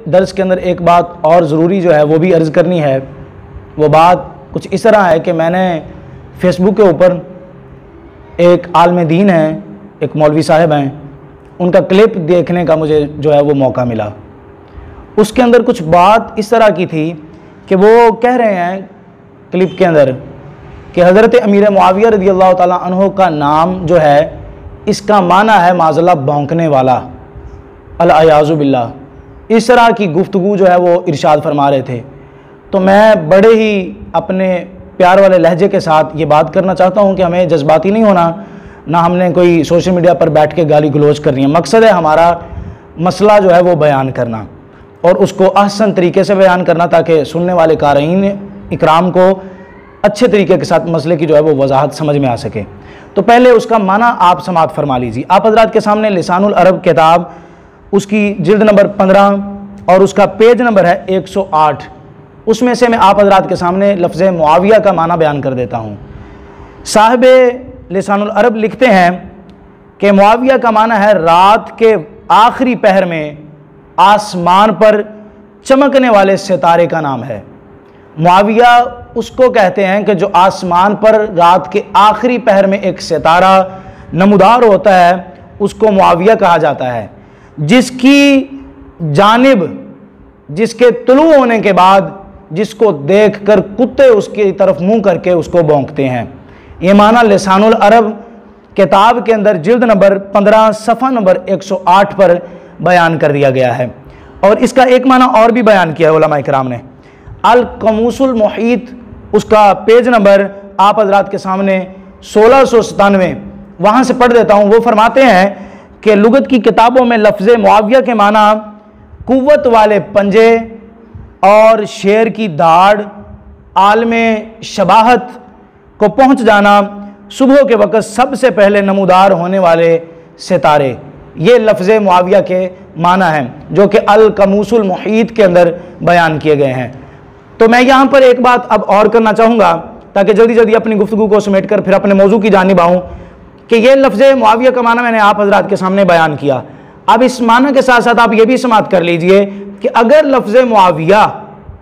दर्स के अंदर एक बात और ज़रूरी जो है वो भी अर्ज़ करनी है। वो बात कुछ इस तरह है कि मैंने फ़ेसबुक के ऊपर एक आलिम दीन है, एक मौलवी साहब हैं, उनका क्लिप देखने का मुझे जो है वो मौका मिला। उसके अंदर कुछ बात इस तरह की थी कि वो कह रहे हैं क्लिप के अंदर कि हज़रत अमीर मुआविया रज़ियल्लाहु ताला अन्हु का नाम जो है इसका माना है माज़ल्लाह भौंकने वाला, अल-अयाज़ु बिल्लाह। इस तरह की गुफ्तगू जो है वो इरशाद फरमा रहे थे। तो मैं बड़े ही अपने प्यार वाले लहजे के साथ ये बात करना चाहता हूँ कि हमें जज्बाती नहीं होना, ना हमने कोई सोशल मीडिया पर बैठ के गाली गलौज करनी है। मकसद है हमारा मसला जो है वो बयान करना और उसको अहसन तरीके से बयान करना ताकि सुनने वाले क़ारीन इकराम को अच्छे तरीके के साथ मसले की जो है वो वजाहत समझ में आ सके। तो पहले उसका माना आप समाअत फरमा लीजिए। आप हज़रात के सामने लिसानुल अरब किताब, उसकी जिल्द नंबर 15 और उसका पेज नंबर है 108, उसमें से मैं आप हज़रात के सामने लफ्ज़ मुआविया का माना बयान कर देता हूँ। साहिब लिसानुल अरब लिखते हैं कि मुआविया का माना है रात के आखिरी पहर में आसमान पर चमकने वाले सितारे का नाम है। मुआविया उसको कहते हैं कि जो आसमान पर रात के आखिरी पहर में एक सितारा नमूदार होता है उसको मुआविया कहा जाता है, जिसकी जानिब, जिसके तुलू होने के बाद जिसको देखकर कुत्ते उसकी तरफ मुंह करके उसको भौंकते हैं। ये माना लिसानुल अरब किताब के अंदर जिल्द नंबर 15 सफ़ा नंबर 108 पर बयान कर दिया गया है। और इसका एक माना और भी बयान किया है उलमा इकराम ने। अल कमूसुल मुहीत, उसका पेज नंबर आप हज़रात के सामने 1697, वहाँ से पढ़ देता हूँ। वो फरमाते हैं कि लुगत की किताबों में लफ्ज़ मुआविया के माना कुव्वत वाले पंजे और शेर की दाढ़, आलमे शबाहत को पहुँच जाना, सुबह के वक़्त सबसे पहले नमूदार होने वाले सितारे, ये लफ्ज़ मुआविया के माना हैं जो कि अल कमूसुल मुहीत के अंदर बयान किए गए हैं। तो मैं यहाँ पर एक बात अब और करना चाहूँगा ताकि जल्दी जल्दी अपनी गुफ्तगू को समेट कर फिर अपने मौजू की जानिब आऊँ कि ये लफ्ज़ मुआविया का माना मैंने आप हज़रात के सामने बयान किया। अब इस माना के साथ साथ आप ये भी समाअत कर लीजिए कि अगर लफ्ज़ मुआविया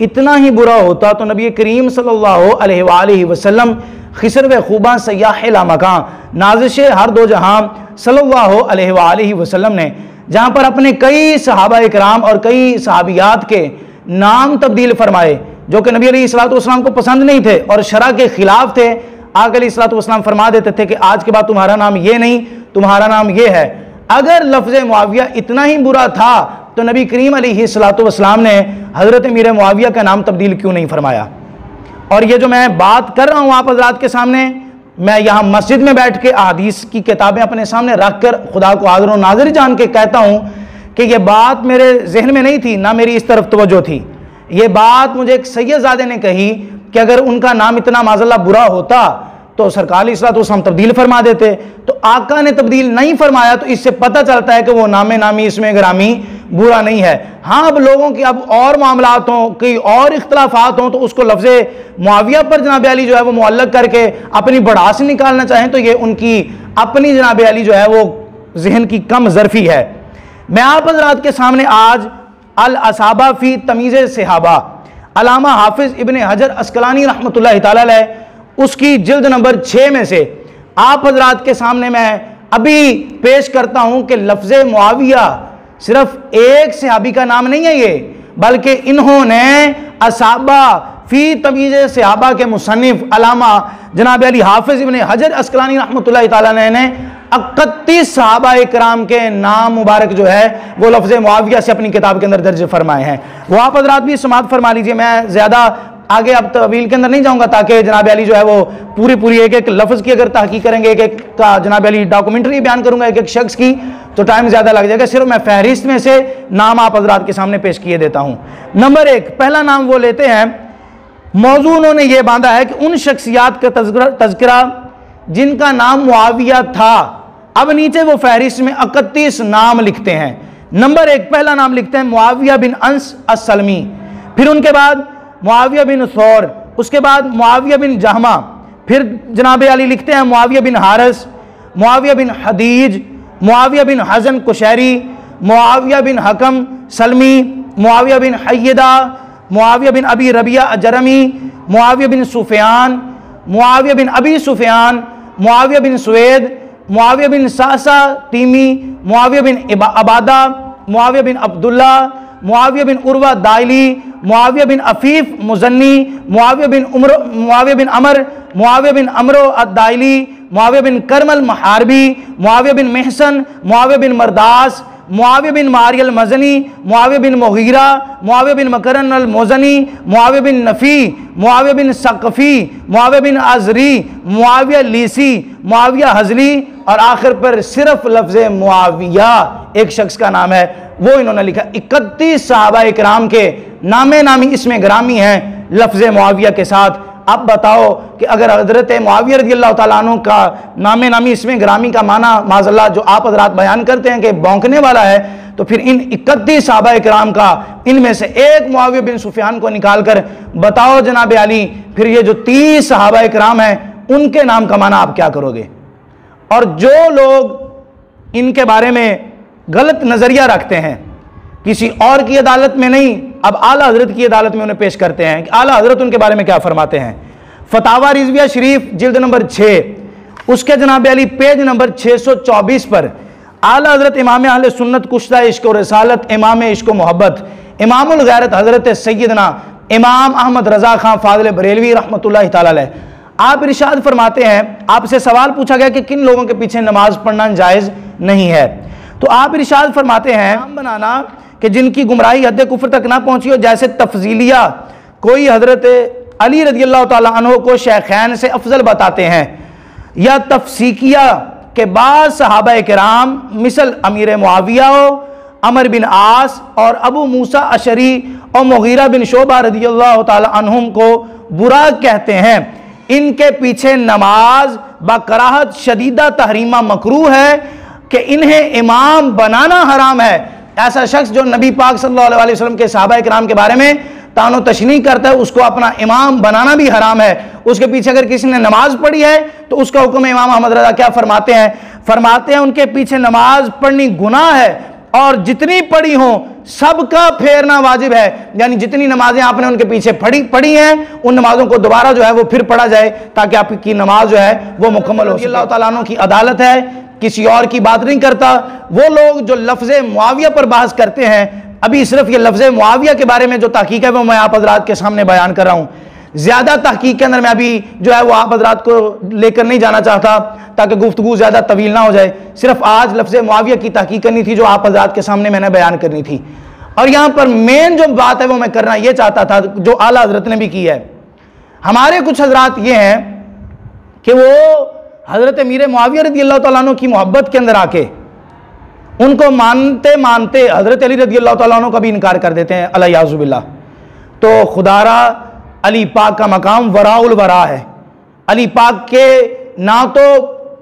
इतना ही बुरा होता तो नबी करीम सल्लल्लाहु अलैहि वसल्लम खिसर व खूबा सयाह लामकां, नाज़िश हर दो जहां सल्लल्लाहु अलैहि वसल्लम ने जहाँ पर अपने कई सहाबा इकराम और कई सहाबियात के नाम तब्दील फरमाए जो कि नबी अलैहिस्सलातु वस्सलाम को पसंद नहीं थे और शरा के ख़िलाफ़ थे। आक़ा अलैहिस्सलातु वस्सलाम फरमा देते थे कि आज के बाद तुम्हारा नाम ये नहीं, तुम्हारा नाम ये है। अगर लफ्ज़ मुआविया इतना ही बुरा था तो नबी करीम अलैहिस्सलातु वस्सलाम ने हज़रत अमीर मुआविया का नाम तब्दील क्यों नहीं फरमाया। और ये जो मैं बात कर रहा हूँ आप हज़रात के सामने, मैं यहाँ मस्जिद में बैठ के अहादीस की किताबें अपने सामने रख कर खुदा को हाज़िर और नाज़िर जान के कहता हूँ कि ये बात मेरे जहन में नहीं थी, ना मेरी इस तरफ तवज्जो थी। ये बात मुझे एक सैयदज़ादे ने कही कि अगर उनका नाम इतना माज़अल्लाह बुरा होता तो सरकार अलैहिस्सलातु वस्सलाम तब्दील फरमा देते। तो आका ने तब्दील नहीं फरमाया तो इससे पता चलता है कि वो नामे नामी इसमें ग्रामी बुरा नहीं है। हाँ, अब लोगों की अब और मामलात हों, कई और इख्तलाफात हों तो उसको लफ्ज़ मुआविया पर जनाब अली जो है वो मुअल्लक़ करके अपनी बढ़ास निकालना चाहें तो ये उनकी अपनी जनाब अली जो है वो जहन की कम ज़रफ़ी है। मैं आप हज़रात के सामने आज अल असाबा फ़ी तमीज़ सहाबा, अल्लामा हाफिज़ इब्न हजर अस्क़लानी रहमतुल्लाहि तआला अलैह, उसकी जिल्द नंबर 6 में से आप हज़रात के सामने मैं अभी पेश करता हूँ कि लफ्ज़ मुआविया सिर्फ एक सहाबी का नाम नहीं है ये, बल्कि इन्होंने असाबा फ़ी तमीज़ सहाबा के मुसन्निफ़ अल्लामा जनाब अली हाफिज़ इब्न हजर अस्क़लानी रहमतुल्लाहि तआला अलैह ने 31 सहाबा इकराम के नाम मुबारक जो है वो लफ्ज़ मुआविया से अपनी किताब के अंदर दर्ज फरमाए हैं। वो आप हज़रात भी समाअत फरमा लीजिए। मैं ज़्यादा आगे अब तवील के अंदर नहीं जाऊँगा ताकि जनाब अली जो है वो पूरी एक एक लफ्ज़ की अगर तहकीक करेंगे, एक एक का जनाब अली डॉक्यूमेंट्री बयान करूँगा एक एक शख्स की, तो टाइम ज़्यादा लग जाएगा। सिर्फ मैं फहरिस्त में से नाम आप हज़रात के सामने पेश किए देता हूँ। नंबर 1, पहला नाम वो लेते हैं, मौजू उन्होंने ये बांधा है कि उन शख्सियात का तज़किरा जिनका नाम मुआविया था। अब नीचे वो फहरिस्त में 31 नाम लिखते हैं। नंबर 1, पहला नाम लिखते हैं मुआविया बिन अंस अस्सलमी, फिर उनके बाद मुआविया बिन सौर, उसके बाद मुआविया बिन जहमा, फिर जनाब अली लिखते हैं मुआविया बिन हारिस, मुआविया बिन हदीज, मुआविया बिन हज़न कुशैरी, मुआविया बिन हकम सलमी, मुआविया बिन हय्यदा, मुआविया बिन अबी रबिया अजरमी, मुआविया बिन सुफियान, मुआविया बिन अबी सुफियान, मुआविया बिन सुवेद, मुआविया बिन सासा तीमी, मुआविया बिन अबादा, मुआविया बिन अब्दुल्ला, मुआविया बिन उर्वा दाइली, मुआविया बिन अफीफ मुजन्नी, मुआविया बिन अमर, मुआविया बिन अमरो अदाइली, मुआविया बिन करमल महारबी, मुआविया बिन महसन, मुआविया बिन मरदास, मुआविया बिन मारियल मजनी, मुआविया बिन मुगीरा, मुआविया बिन मकरन अल मोजनी, मुआविया बिन नफ़ी, मुआविया बिन सकफ़ी, मुआविया बिन अजरी, मुआविया लीसी, मुआविया हजली, और आखिर पर सिर्फ लफ्ज़ मुआविया एक शख्स का नाम है, वो इन्होंने लिखा। 31 सहाबा इकराम के नामे नामी इसमें ग्रामी हैं लफ्ज़ मुआविया के साथ। अब बताओ कि अगर हज़रत मुआविया रज़ियल्लाहु ताला अन्हु का नामे नामी इसमें ग्रामी का माना माज़अल्लाह जो आप हज़रात बयान करते हैं कि भौंकने वाला है, तो फिर इन 31 सहाबा इकराम का इनमें से एक मुआविया बिन सुफियान को निकाल कर बताओ जनाब अली, फिर ये जो 30 सहाबा इकराम हैं उनके नाम का माना आप क्या करोगे? और जो लोग इनके बारे में गलत नज़रिया रखते हैं, किसी और की अदालत में नहीं, अब आला हजरत की अदालत में उन्हें पेश करते हैं कि आला हजरत उनके बारे में क्या फरमाते हैं। फतावा रिजविया शरीफ जिल्द नंबर 6 उसके जनाब अली पेज नंबर 624 पर आला हजरत इमाम अहले सुन्नत कुश्ता इश्क और रसालत, इमाम इश्क व मोहब्बत, इमामुल गैरत हजरत सैयदना इमाम अहमद रजा खां फाजिल बरेलवी रहमतुल्लाहि ताला अलैह, आप इरशाद फरमाते हैं, आपसे सवाल पूछा गया कि किन लोगों के पीछे नमाज पढ़ना जायज़ नहीं है, तो आप इरशाद फरमाते हैं हम बनाना कि जिनकी गुमराही हद कुफ्र तक ना पहुंची हो, जैसे तफजीलिया कोई हजरत अली रज़ियल्लाहु ताला अन्हु को शेखैन से अफजल बताते हैं, या तफसीकिया के बाद सहाबा किराम मिसल अमीर मुआविया हो, अमर बिन आस और अबू मूसा अशरी और मुगीरा बिन शोबा रज़ियल्लाहु ताला अन्हुम को बुरा कहते हैं, इनके पीछे नमाज बकराहत शदीदा तहरीमा मकरूह है कि इन्हें इमाम बनाना हराम है। ऐसा शख्स जो नबी पाक सल्लल्लाहु अलैहि वसल्लम के सहाबा किराम के बारे में तानो तशनीह करता है, उसको अपना इमाम बनाना भी हराम है। उसके पीछे अगर किसी ने नमाज पढ़ी है तो उसका हुक्म इमाम अहमद रजा क्या फरमाते हैं? फरमाते हैं उनके पीछे नमाज पढ़नी गुनाह है और जितनी पढ़ी हो सबका फेरना वाजिब है, यानी जितनी नमाजें आपने उनके पीछे पढ़ी हैं उन नमाजों को दोबारा जो है वो फिर पढ़ा जाए ताकि आपकी नमाज जो है वो मुकम्मल हो। अल्लाह ताला अन्हु की अदालत है, किसी और की बात नहीं करता। वो लोग जो लफ्ज़ मुआविया पर बहस करते हैं, अभी सिर्फ ये लफ्ज़ मुआविया के बारे में जो तहकीक है वो मैं आप हज़रात के सामने बयान कर रहा हूँ। ज़्यादा तहकीक के अंदर मैं अभी जो है वो आप हज़रात को लेकर नहीं जाना चाहता ताकि गुफ्तगू ज़्यादा तवील ना हो जाए। सिर्फ आज लफ्ज़ मुआविया की तहकीक करनी थी जो आप हज़रात के सामने मैंने बयान करनी थी। और यहाँ पर मेन जो बात है वो मैं करना ये चाहता था जो आला हज़रत ने भी की है। हमारे कुछ हज़रात ये हैं कि वो हज़रत अमीर मुआविया रज़ियल्लाहु ताला अन्हु की मोहब्बत के अंदर आके उनको मानते मानते हज़रत अली रज़ियल्लाहु ताला अन्हु का भी इनकार कर देते हैं अलियाज़ु बिल्लाह। तो खुदारा अली पाक का मकाम वराउल वरा है। अली पाक के ना तो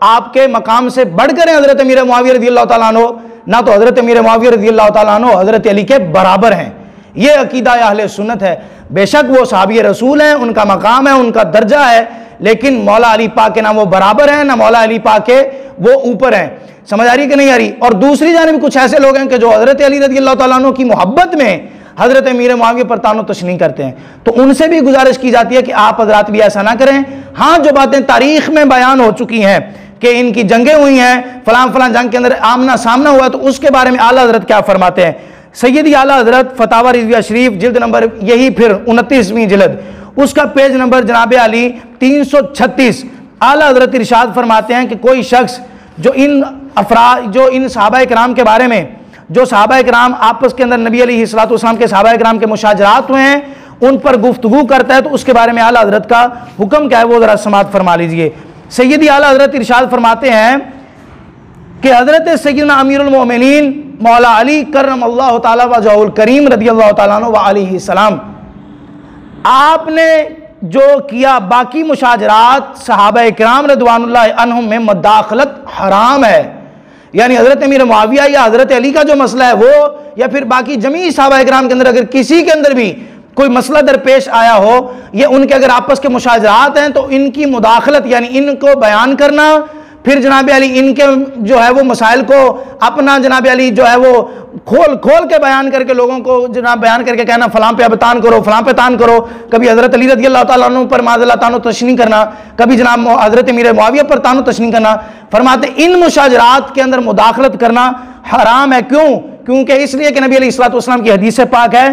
आपके मकाम से बढ़कर हैं हज़रत अमीर मुआविया रज़ियल्लाहु ताला अन्हु, ना तो हज़रत अमीर मुआविया रज़ियल्लाहु ताला अन्हु हज़रत अली के बराबर हैं। ये अकीदा अहले सुन्नत है। बेशक वो सहाबी रसूल हैं, उनका मकाम है, उनका दर्जा है, लेकिन मौला अली पाक के ना वो बराबर हैं ना मौला अली पाक के वो ऊपर हैं। समझ आ रही कि नहीं आ रही? और दूसरी जानिब कुछ ऐसे लोग हैं कि जो हज़रत अली रज़ियल्लाहु ताला अन्हु की मोहब्बत में हज़रत अमीर मुआविया पर तानो तशनीह करते हैं। तो उनसे भी गुजारिश की जाती है कि आप हज़रात भी ऐसा ना करें। हाँ, जो बातें तारीख में बयान हो चुकी हैं कि इनकी जंगें हुई हैं, फलां फलां जंग के अंदर आमना सामना हुआ, तो उसके बारे में आला हज़रत क्या फरमाते हैं? सैयदी आला हज़रत फतावा रिज़विया शरीफ जिल्द नंबर यही फिर 29वीं जिल्द उसका पेज नंबर जनाब अली 336 आला हज़रत इरशाद फरमाते हैं कि कोई शख्स जो इन सहाबा किराम के बारे में, जो सहाबा किराम आपस के अंदर नबी अलैहिस्सलातु वस्सलाम के सहाबा किराम के मुशाजरात हुए हैं उन पर गुफ्तगू करता है, तो उसके बारे में आला हज़रत का हुक्म क्या है वो ज़रा समाअत फरमा लीजिए। सैयदी आला हज़रत इरशाद फरमाते हैं कि हज़रत सैयदना अमीरुल मोमिनीन मौला अली करमल्लाहु ताला वजहुल करीम रज़ियल्लाहु ताला अन्हु व अलैहि सलाम, आपने जो किया बाकी मुशाजरात सहाबा किराम रज़वानुल्लाहि अन्हुम में मदाखलत हराम है। यानी हज़रत अमीर मुआविया या हज़रत अली का जो मसला है वो, या फिर बाकी जमी सहाबा किराम के अंदर अगर किसी के अंदर भी कोई मसला दरपेश आया हो, ये उनके अगर आपस के मुशाजरात हैं तो इनकी मुदाखलत यानी इनको बयान करना, फिर जनाब अली इनके जो है वो मसाइल को अपना जनाब अली जो है वो खोल के बयान करके लोगों को जनाब बयान करके कहना फलां पे अब तान करो, फलां पे तान करो। कभी हजरत अली रज़ी अल्लाह ताला अन्हु पर माज़अल्लाह तानो तशनी करना, कभी जनाब हजरत अमीर मुआविया पर तानो तशनी करना। फरमाते इन मुशाजरात के अंदर मुदाखलत करना हराम है। क्यों? क्योंकि इसलिए कि नबी अलैहिस्सलाम की हदीस पाक है,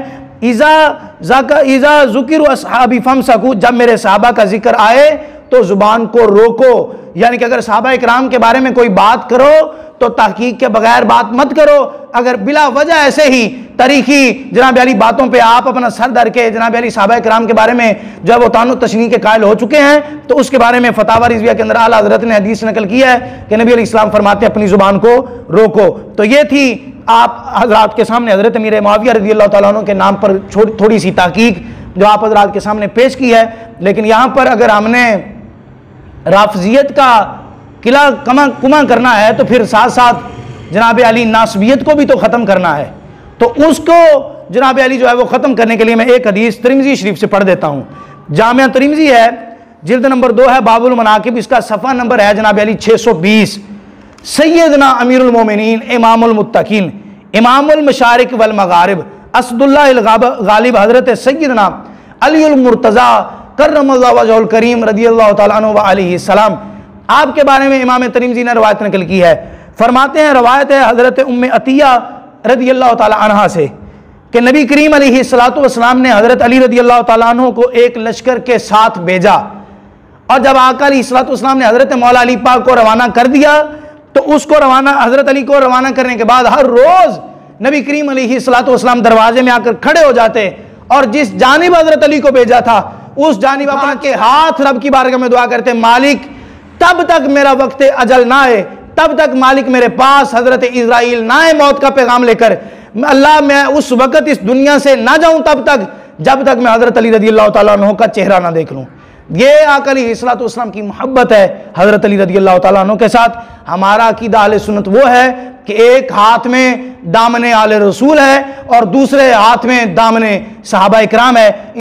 इज़ा ज़ुकिरु अस्हाबी फमसकू, जब मेरे सहाबा का जिक्र आए तो जुबान को रोको। यानी कि अगर सहाबा इकराम के बारे में कोई बात करो तो तहकीक के बगैर बात मत करो। अगर बिला वजह ऐसे ही तरीकी जनाब अली बातों पे आप अपना सर धर के जनाब अली सहाबा इकराम के बारे में जब वो तानो तशनी के कायल हो चुके हैं तो उसके बारे में फतावा रिजविया के अंदर आला हज़रत ने हदीस नकल किया है कि नबी अलैहिस्सलाम फरमाते अपनी जुबान को रोको। तो ये थी आप हजरात के सामने हजरत अमीर मुआविया रज़ी अल्लाह ताला अन्हु के नाम पर थोड़ी सी ताकीक जो आप हजरात के सामने पेश की है। लेकिन यहाँ पर अगर हमने राफजियत का किला कुमा करना है तो फिर साथ साथ जनाब अली नासबियत को भी तो ख़त्म करना है। तो उसको जनाब अली जो है वो ख़त्म करने के लिए मैं एक हदीस तिरमिज़ी शरीफ से पढ़ देता हूँ। जामिया तिरमिज़ी है, जिल्द नंबर 2 है, बाबुल मनाकिब, इसका सफ़ा नंबर है जनाब अली 620। सैयदना अमीरुल मोमिनीन इमामुल मुत्तकीन इमामुल मशारिक वल मगारिब असदुल्लाह अल गालिब हज़रत सैयदना अलीउल मुर्तज़ा कर्रमल्लाहु वजहुल करीम रज़ियल्लाहु तआला अन्हु व अलैहि सलाम, आपके बारे में इमाम तिरमिज़ी ने रवायत नकल की है। फरमाते हैं, रवायत है हज़रत उम्मे अतिया रज़ियल्लाहु तआला अन्हा से कि नबी करीम अलैहिस्सलातु वस्सलाम ने हज़रत अली रज़ियल्लाहु तआला अन्हु को एक लश्कर के साथ भेजा, और जब आका अलैहिस्सलातु वस्सलाम ने हज़रत मौला अली पाक को रवाना कर दिया तो उसको रवाना हज़रत अली को रवाना करने के बाद हर रोज़ नबी करीम अलैहिस्सलातु वस्सलाम दरवाजे में आकर खड़े हो जाते और जिस जानिब हज़रत अली को भेजा था उस जानिब अपना के हाथ रब की बारगाह में दुआ करते, मालिक तब तक मेरा वक्त अजल ना आए, तब तक मालिक मेरे पास हजरत इज़राइल ना आए मौत का पैगाम लेकर, अल्लाह मैं उस वक्त इस दुनिया से ना जाऊं तब तक जब तक मैं हजरत अली रज़ियल्लाहु तआला अन्हु का चेहरा ना देख लूं। ये आका अलैहिस्सलातु वस्सलाम की मोहब्बत है हजरत अली रज़ियल्लाहु तआला अन्हु के साथ। हमारा अकीदा अहले सुन्नत वो है कि एक हाथ में दामने आले रसूल है और दूसरे हाथ में दामने सहाबा इकराम है।